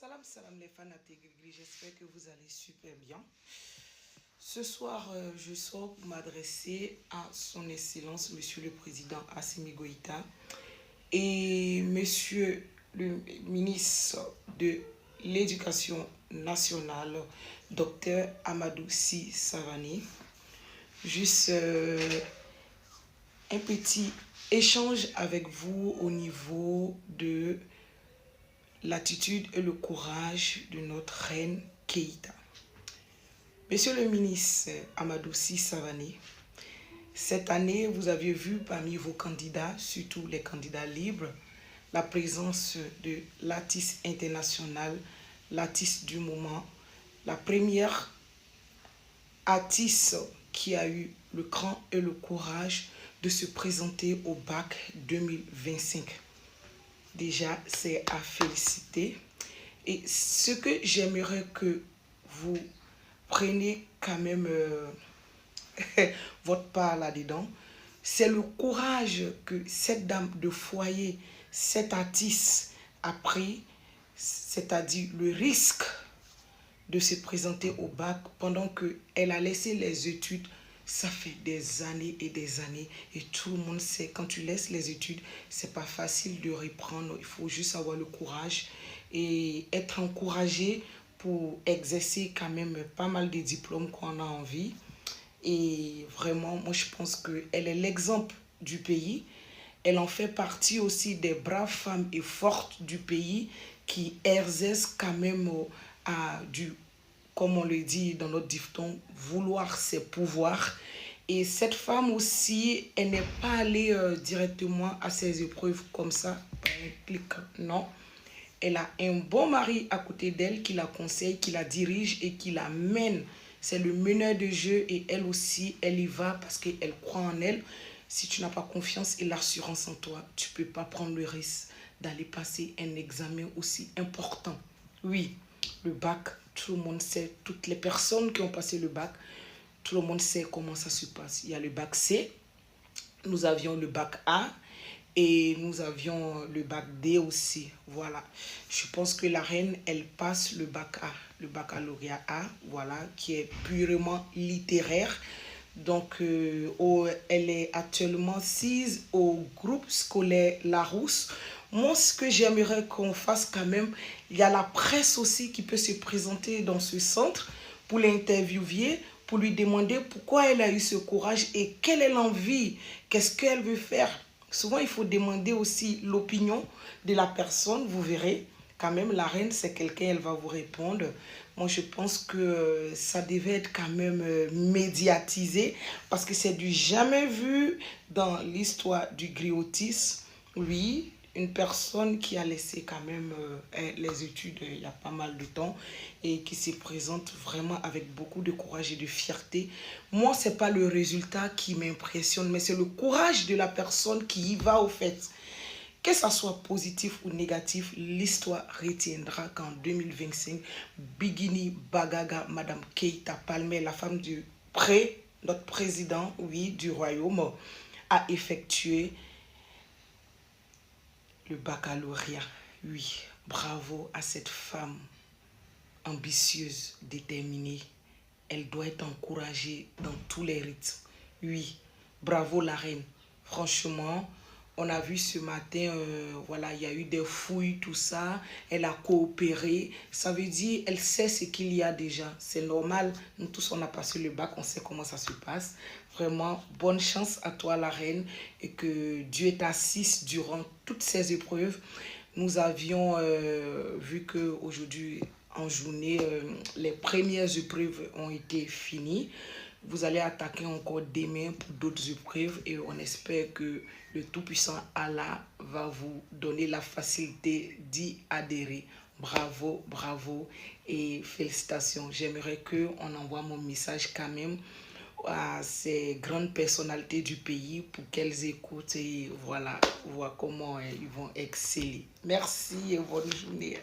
Salam salam les fanatiques, j'espère que vous allez super bien. Ce soir, je sors pour m'adresser à son Excellence, Monsieur le Président Assimi Goïta et Monsieur le ministre de l'Éducation nationale, Dr Amadou Sy Savani. Juste un petit échange avec vous au niveau de l'attitude et le courage de notre reine Keïta. Monsieur le ministre Amadou Sy Savani, cette année, vous aviez vu parmi vos candidats, surtout les candidats libres, la présence de l'artiste international, l'artiste du moment, la première artiste qui a eu le cran et le courage de se présenter au bac 2025. Déjà, c'est à féliciter. Et ce que j'aimerais que vous preniez quand même votre part là-dedans, c'est le courage que cette dame de foyer, cet artiste a pris, c'est-à-dire le risque de se présenter au bac pendant qu'elle a laissé les études. Ça fait des années et des années et tout le monde sait, quand tu laisses les études, c'est pas facile de reprendre. Il faut juste avoir le courage et être encouragé pour exercer quand même pas mal de diplômes qu'on a envie. Et vraiment, moi je pense qu'elle est l'exemple du pays. Elle en fait partie aussi des braves femmes et fortes du pays qui exercent quand même à du, comme on le dit dans notre dicton, vouloir ses pouvoirs. Et cette femme aussi, elle n'est pas allée directement à ses épreuves comme ça, par un clic, non. Elle a un bon mari à côté d'elle qui la conseille, qui la dirige et qui la mène. C'est le meneur de jeu et elle aussi, elle y va parce qu'elle croit en elle. Si tu n'as pas confiance et l'assurance en toi, tu ne peux pas prendre le risque d'aller passer un examen aussi important. Oui, le bac, tout le monde sait, toutes les personnes qui ont passé le bac, tout le monde sait comment ça se passe. Il y a le bac C, nous avions le bac A et nous avions le bac D aussi. Voilà, je pense que la reine, elle passe le bac A, le baccalauréat A, voilà, qui est purement littéraire. Donc, elle est actuellement assise au groupe scolaire Larousse. Moi, ce que j'aimerais qu'on fasse quand même, il y a la presse aussi qui peut se présenter dans ce centre pour l'interviewer, pour lui demander pourquoi elle a eu ce courage et quelle est l'envie, qu'est-ce qu'elle veut faire. Souvent, il faut demander aussi l'opinion de la personne, vous verrez. Quand même, la reine, c'est quelqu'un, elle va vous répondre. Moi, je pense que ça devait être quand même médiatisé parce que c'est du jamais vu dans l'histoire du griotisme. Oui, une personne qui a laissé quand même les études il y a pas mal de temps et qui se présente vraiment avec beaucoup de courage et de fierté. Moi, ce n'est pas le résultat qui m'impressionne, mais c'est le courage de la personne qui y va au fait. Que ça soit positif ou négatif, l'histoire retiendra qu'en 2025, Bikini Bagaga, Madame Keïta Palmer, la femme du notre président, oui, du royaume, a effectué le baccalauréat. Oui, bravo à cette femme ambitieuse, déterminée. Elle doit être encouragée dans tous les rythmes. Oui, bravo la reine. Franchement, on a vu ce matin, voilà, il y a eu des fouilles, tout ça. Elle a coopéré. Ça veut dire, elle sait ce qu'il y a déjà. C'est normal. Nous tous, on a passé le bac, on sait comment ça se passe. Vraiment, bonne chance à toi, la reine. Et que Dieu t'assiste durant toutes ces épreuves. Nous avions vu qu'aujourd'hui, en journée, les premières épreuves ont été finies. Vous allez attaquer encore demain pour d'autres épreuves et on espère que le Tout-Puissant Allah va vous donner la facilité d'y adhérer. Bravo, bravo et félicitations. J'aimerais qu'on envoie mon message quand même à ces grandes personnalités du pays pour qu'elles écoutent et voilà, voir comment ils vont exceller. Merci et bonne journée.